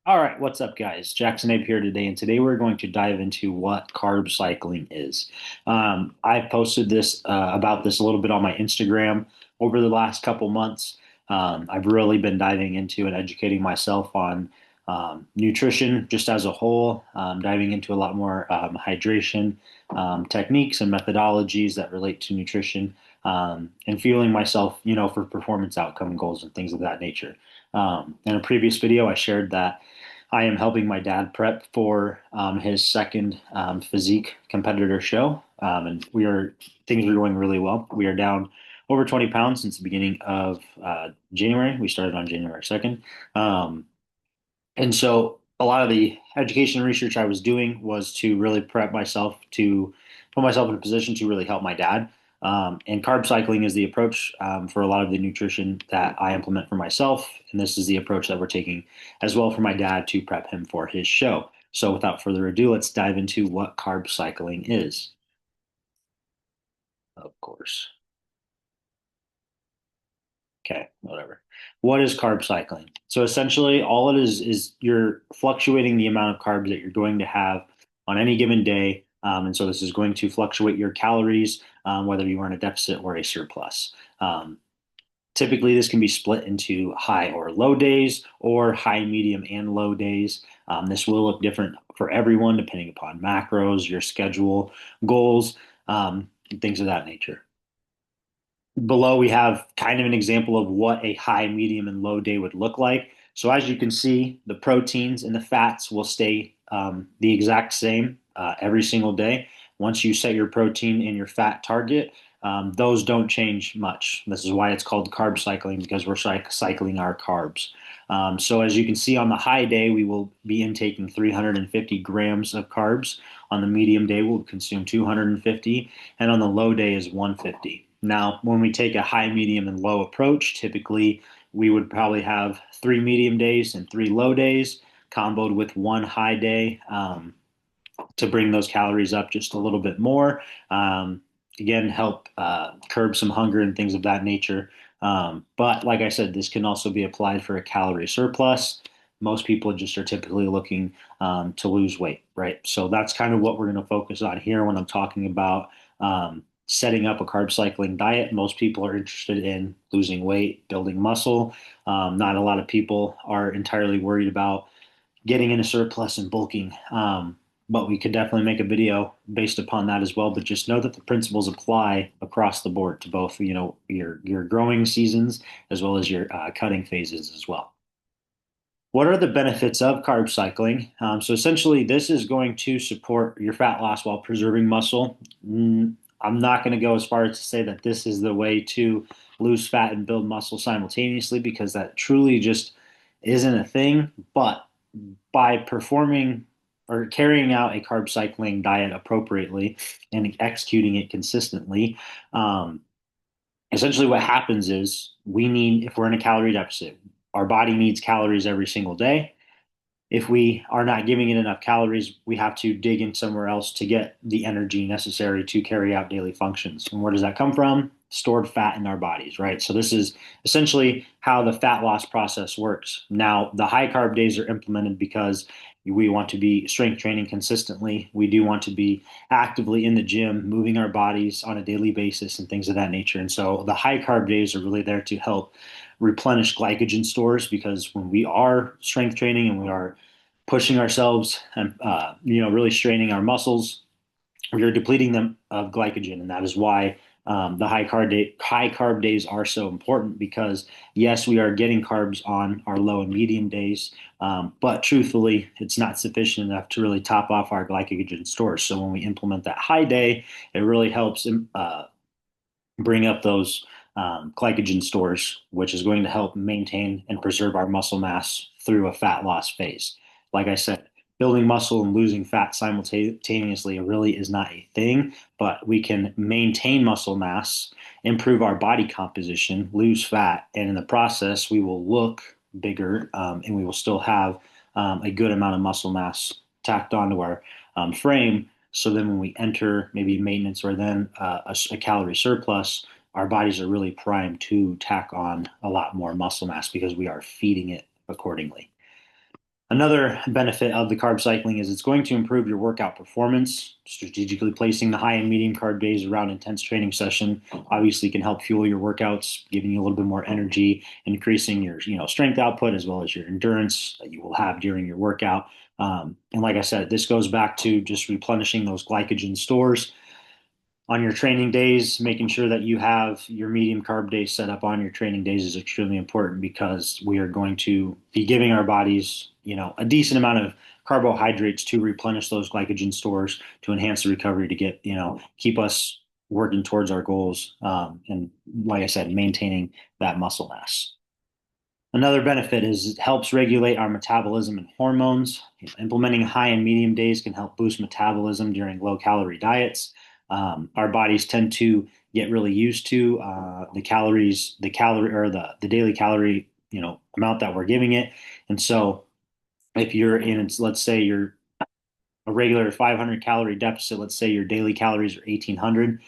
All right, what's up, guys? Jackson Abe here today, and today we're going to dive into what carb cycling is. I posted this about this a little bit on my Instagram over the last couple months. I've really been diving into and educating myself on nutrition just as a whole, diving into a lot more hydration techniques and methodologies that relate to nutrition, and fueling myself, for performance outcome goals and things of that nature. In a previous video, I shared that I am helping my dad prep for his second physique competitor show, and things are going really well. We are down over 20 pounds since the beginning of January. We started on January 2nd, and so a lot of the education research I was doing was to really prep myself to put myself in a position to really help my dad. And carb cycling is the approach for a lot of the nutrition that I implement for myself. And this is the approach that we're taking as well for my dad to prep him for his show. So without further ado, let's dive into what carb cycling is. Of course. Okay, whatever. What is carb cycling? So essentially, all it is you're fluctuating the amount of carbs that you're going to have on any given day. And so this is going to fluctuate your calories, whether you are in a deficit or a surplus. Typically, this can be split into high or low days or high, medium, and low days. This will look different for everyone depending upon macros, your schedule, goals, things of that nature. Below, we have kind of an example of what a high, medium, and low day would look like. So as you can see, the proteins and the fats will stay the exact same every single day. Once you set your protein and your fat target, those don't change much. This is why it's called carb cycling, because we're cycling our carbs. So as you can see, on the high day, we will be intaking 350 grams of carbs. On the medium day, we'll consume 250, and on the low day is 150. Now, when we take a high, medium, and low approach, typically we would probably have 3 medium days and 3 low days, comboed with one high day to bring those calories up just a little bit more. Again, help curb some hunger and things of that nature. But like I said, this can also be applied for a calorie surplus. Most people just are typically looking to lose weight, right? So that's kind of what we're going to focus on here when I'm talking about setting up a carb cycling diet. Most people are interested in losing weight, building muscle. Not a lot of people are entirely worried about getting in a surplus and bulking. But we could definitely make a video based upon that as well. But just know that the principles apply across the board to both, your growing seasons as well as your cutting phases as well. What are the benefits of carb cycling? So essentially, this is going to support your fat loss while preserving muscle. I'm not going to go as far as to say that this is the way to lose fat and build muscle simultaneously, because that truly just isn't a thing. But by performing or carrying out a carb cycling diet appropriately and executing it consistently, essentially what happens is if we're in a calorie deficit, our body needs calories every single day. If we are not giving it enough calories, we have to dig in somewhere else to get the energy necessary to carry out daily functions. And where does that come from? Stored fat in our bodies, right? So this is essentially how the fat loss process works. Now, the high carb days are implemented because we want to be strength training consistently. We do want to be actively in the gym, moving our bodies on a daily basis and things of that nature. And so the high carb days are really there to help replenish glycogen stores, because when we are strength training and we are pushing ourselves and really straining our muscles, we are depleting them of glycogen, and that is why the high carb days are so important. Because yes, we are getting carbs on our low and medium days, but truthfully, it's not sufficient enough to really top off our glycogen stores. So when we implement that high day, it really helps bring up those glycogen stores, which is going to help maintain and preserve our muscle mass through a fat loss phase. Like I said, building muscle and losing fat simultaneously really is not a thing, but we can maintain muscle mass, improve our body composition, lose fat, and in the process, we will look bigger, and we will still have a good amount of muscle mass tacked onto our frame. So then when we enter maybe maintenance or then a calorie surplus, our bodies are really primed to tack on a lot more muscle mass because we are feeding it accordingly. Another benefit of the carb cycling is it's going to improve your workout performance. Strategically placing the high and medium carb days around intense training session obviously can help fuel your workouts, giving you a little bit more energy, increasing your strength output as well as your endurance that you will have during your workout. And like I said, this goes back to just replenishing those glycogen stores on your training days. Making sure that you have your medium carb days set up on your training days is extremely important because we are going to be giving our bodies, a decent amount of carbohydrates to replenish those glycogen stores to enhance the recovery to get, keep us working towards our goals. And like I said, maintaining that muscle mass. Another benefit is it helps regulate our metabolism and hormones. Implementing high and medium days can help boost metabolism during low calorie diets. Our bodies tend to get really used to the calorie or the daily calorie amount that we're giving it, and so if you're in, let's say you're a regular 500 calorie deficit, let's say your daily calories are 1800.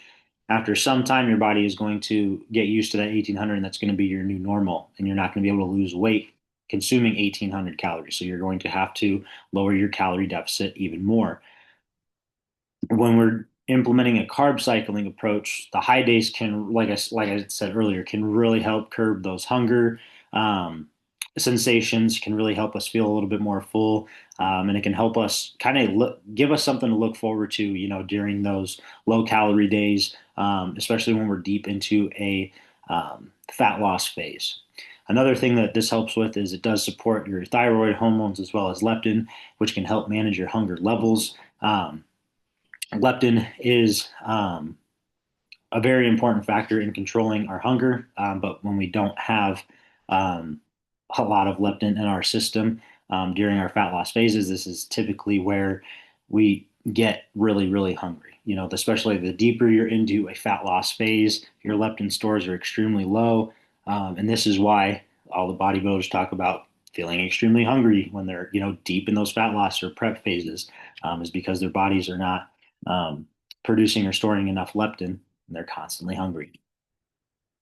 After some time, your body is going to get used to that 1800, and that's going to be your new normal. And you're not going to be able to lose weight consuming 1800 calories. So you're going to have to lower your calorie deficit even more. When we're implementing a carb cycling approach, the high days can, like I said earlier, can really help curb those hunger sensations. Can really help us feel a little bit more full, and it can help us kind of give us something to look forward to, during those low calorie days, especially when we're deep into a fat loss phase. Another thing that this helps with is it does support your thyroid hormones as well as leptin, which can help manage your hunger levels. Leptin is a very important factor in controlling our hunger, but when we don't have um, a lot of leptin in our system during our fat loss phases, this is typically where we get really, really hungry. Especially the deeper you're into a fat loss phase, your leptin stores are extremely low, and this is why all the bodybuilders talk about feeling extremely hungry when they're deep in those fat loss or prep phases, is because their bodies are not producing or storing enough leptin, and they're constantly hungry.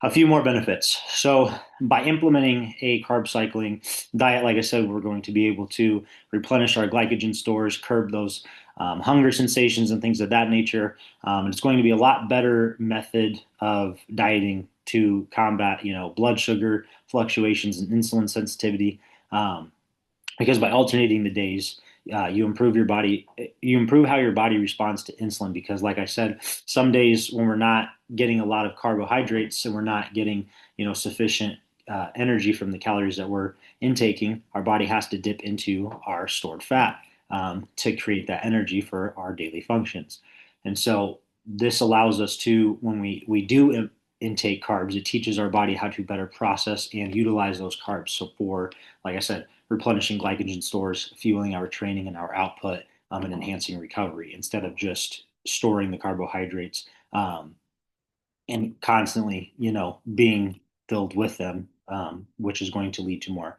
A few more benefits. So, by implementing a carb cycling diet, like I said, we're going to be able to replenish our glycogen stores, curb those hunger sensations, and things of that nature. And it's going to be a lot better method of dieting to combat, blood sugar fluctuations and insulin sensitivity. Because by alternating the days, you improve how your body responds to insulin. Because, like I said, some days when we're not getting a lot of carbohydrates and we're not getting, sufficient energy from the calories that we're intaking, our body has to dip into our stored fat to create that energy for our daily functions. And so this allows us to, when we do intake carbs, it teaches our body how to better process and utilize those carbs. So for, like I said, replenishing glycogen stores, fueling our training and our output, and enhancing recovery instead of just storing the carbohydrates and constantly, being filled with them, which is going to lead to more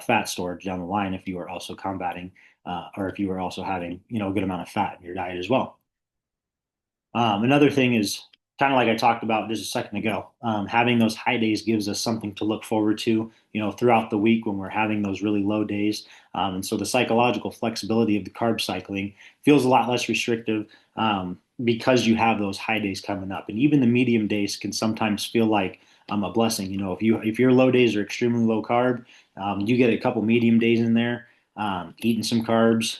fat storage down the line if you are also combating or if you are also having, a good amount of fat in your diet as well. Another thing is kind of like I talked about just a second ago. Having those high days gives us something to look forward to, throughout the week when we're having those really low days. And so the psychological flexibility of the carb cycling feels a lot less restrictive because you have those high days coming up. And even the medium days can sometimes feel like a blessing. If your low days are extremely low carb, you get a couple medium days in there, eating some carbs.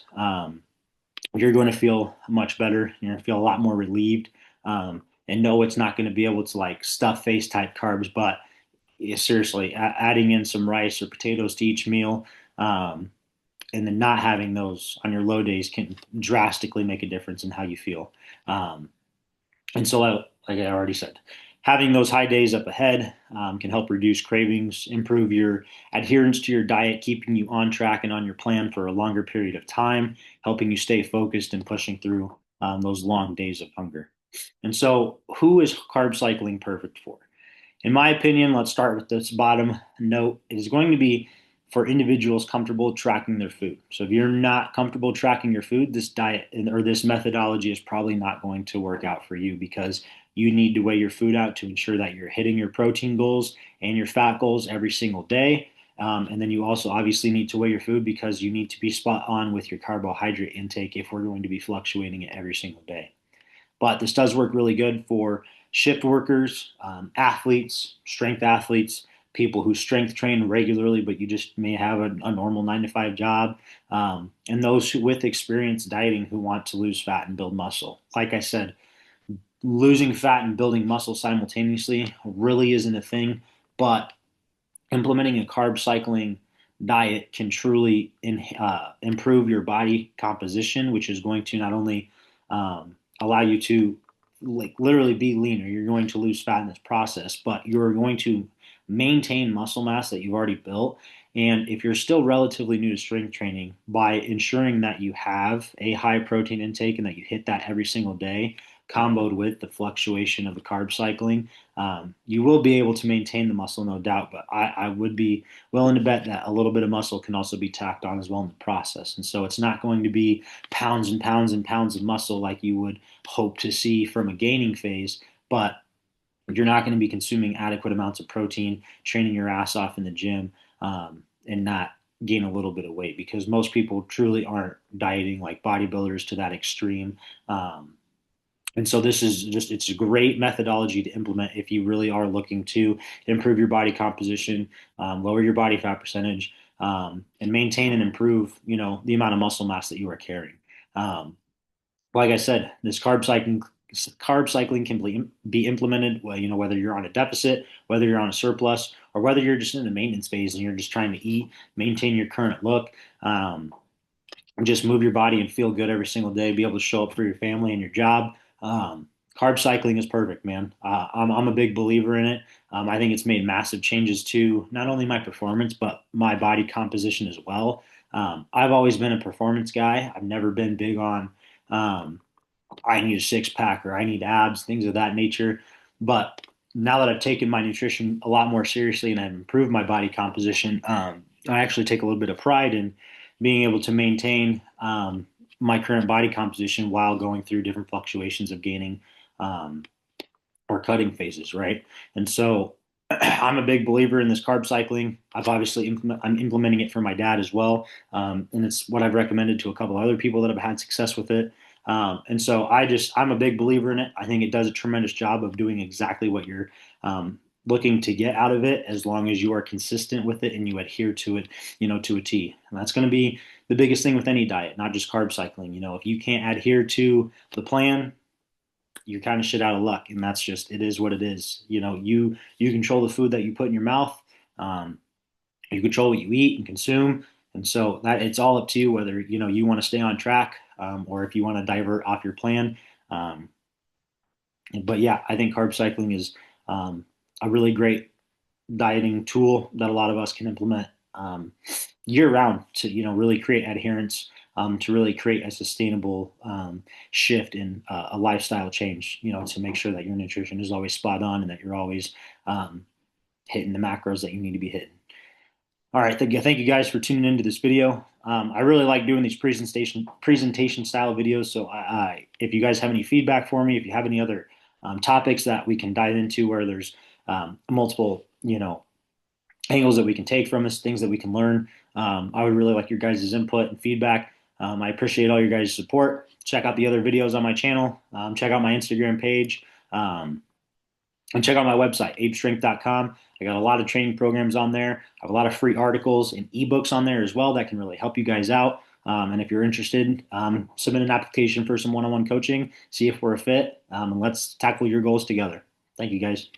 You're going to feel much better. You're going to feel a lot more relieved. And no, it's not going to be able to like stuff face type carbs, but yeah, seriously, adding in some rice or potatoes to each meal, and then not having those on your low days can drastically make a difference in how you feel. Um, and so, like I already said, having those high days up ahead can help reduce cravings, improve your adherence to your diet, keeping you on track and on your plan for a longer period of time, helping you stay focused and pushing through those long days of hunger. And so, who is carb cycling perfect for? In my opinion, let's start with this bottom note. It is going to be for individuals comfortable tracking their food. So if you're not comfortable tracking your food, this diet or this methodology is probably not going to work out for you because you need to weigh your food out to ensure that you're hitting your protein goals and your fat goals every single day, And then you also obviously need to weigh your food because you need to be spot on with your carbohydrate intake if we're going to be fluctuating it every single day. But this does work really good for shift workers, athletes, strength athletes, people who strength train regularly, but you just may have a normal 9 to 5 job, and those with experience dieting who want to lose fat and build muscle. Like I said, losing fat and building muscle simultaneously really isn't a thing, but implementing a carb cycling diet can truly improve your body composition, which is going to not only allow you to like literally be leaner, you're going to lose fat in this process, but you're going to maintain muscle mass that you've already built. And if you're still relatively new to strength training, by ensuring that you have a high protein intake and that you hit that every single day, comboed with the fluctuation of the carb cycling, you will be able to maintain the muscle, no doubt. But I would be willing to bet that a little bit of muscle can also be tacked on as well in the process. And so it's not going to be pounds and pounds and pounds of muscle like you would hope to see from a gaining phase, but you're not going to be consuming adequate amounts of protein, training your ass off in the gym, and not gain a little bit of weight because most people truly aren't dieting like bodybuilders to that extreme. And so this is just, it's a great methodology to implement if you really are looking to improve your body composition, lower your body fat percentage, and maintain and improve, the amount of muscle mass that you are carrying. Um, like I said, this carb cycling can be implemented, well, whether you're on a deficit, whether you're on a surplus, or whether you're just in the maintenance phase and you're just trying to eat, maintain your current look, just move your body and feel good every single day, be able to show up for your family and your job. Carb cycling is perfect, man. I'm a big believer in it. I think it's made massive changes to not only my performance, but my body composition as well. I've always been a performance guy. I've never been big on, um, I need a six pack or I need abs, things of that nature. But now that I've taken my nutrition a lot more seriously and I've improved my body composition, I actually take a little bit of pride in being able to maintain my current body composition while going through different fluctuations of gaining um, or cutting phases, right? And so I'm a big believer in this carb cycling. I'm implementing it for my dad as well, and it's what I've recommended to a couple other people that have had success with it. And so I'm a big believer in it. I think it does a tremendous job of doing exactly what you're looking to get out of it, as long as you are consistent with it and you adhere to it, to a T. And that's going to be the biggest thing with any diet, not just carb cycling. If you can't adhere to the plan, you're kind of shit out of luck, and that's just it is what it is. You control the food that you put in your mouth. Um, you control what you eat and consume, and so that it's all up to you whether you want to stay on track, or if you want to divert off your plan. Um, but yeah, I think carb cycling is a really great dieting tool that a lot of us can implement year round to really create adherence, to really create a sustainable shift in a lifestyle change, to make sure that your nutrition is always spot on and that you're always hitting the macros that you need to be hitting. All right, thank you guys for tuning into this video. I really like doing these presentation style videos. So if you guys have any feedback for me, if you have any other topics that we can dive into where there's multiple angles that we can take from this, things that we can learn, I would really like your guys' input and feedback. I appreciate all your guys' support. Check out the other videos on my channel. Check out my Instagram page. And check out my website, apestrength.com. I got a lot of training programs on there. I have a lot of free articles and ebooks on there as well that can really help you guys out. And if you're interested, submit an application for some one-on-one coaching, see if we're a fit, and let's tackle your goals together. Thank you, guys.